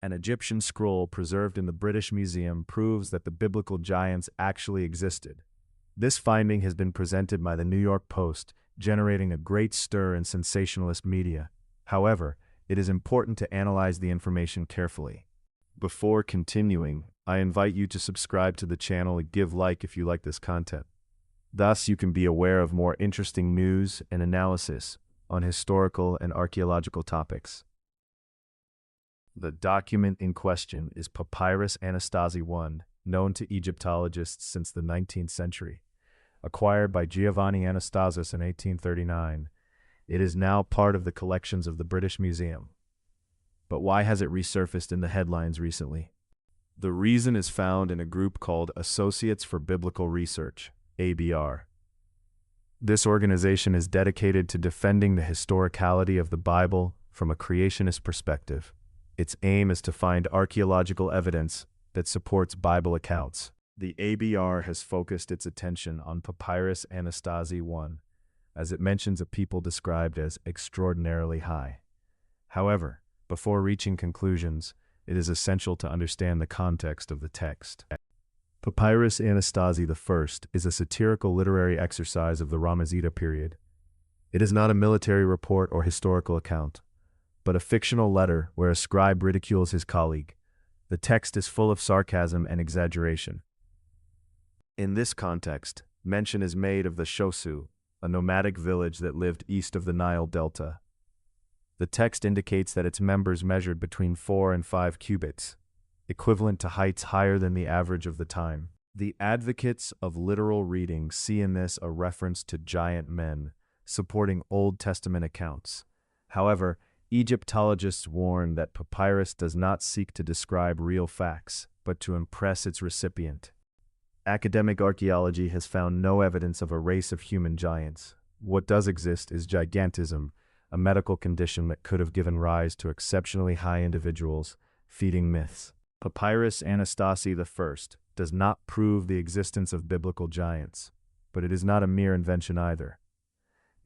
An Egyptian scroll preserved in the British Museum proves that the biblical giants actually existed. This finding has been presented by the New York Post, generating a great stir in sensationalist media. However, it is important to analyze the information carefully. Before continuing, I invite you to subscribe to the channel and give like if you like this content. Thus, you can be aware of more interesting news and analysis on historical and archaeological topics. The document in question is Papyrus Anastasi I, known to Egyptologists since the 19th century. Acquired by Giovanni Anastasis in 1839, it is now part of the collections of the British Museum. But why has it resurfaced in the headlines recently? The reason is found in a group called Associates for Biblical Research, ABR. This organization is dedicated to defending the historicality of the Bible from a creationist perspective. Its aim is to find archaeological evidence that supports Bible accounts. The ABR has focused its attention on Papyrus Anastasi I, as it mentions a people described as extraordinarily high. However, before reaching conclusions, it is essential to understand the context of the text. Papyrus Anastasi I is a satirical literary exercise of the Ramesida period. It is not a military report or historical account, but a fictional letter where a scribe ridicules his colleague. The text is full of sarcasm and exaggeration. In this context, mention is made of the Shosu, a nomadic village that lived east of the Nile Delta. The text indicates that its members measured between 4 and 5 cubits, equivalent to heights higher than the average of the time. The advocates of literal reading see in this a reference to giant men, supporting Old Testament accounts. However, Egyptologists warn that papyrus does not seek to describe real facts, but to impress its recipient. Academic archaeology has found no evidence of a race of human giants. What does exist is gigantism, a medical condition that could have given rise to exceptionally high individuals, feeding myths. Papyrus Anastasi I does not prove the existence of biblical giants, but it is not a mere invention either.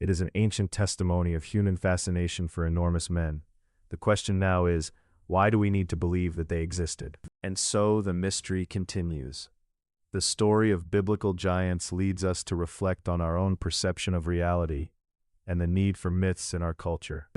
It is an ancient testimony of human fascination for enormous men. The question now is, why do we need to believe that they existed? And so the mystery continues. The story of biblical giants leads us to reflect on our own perception of reality and the need for myths in our culture.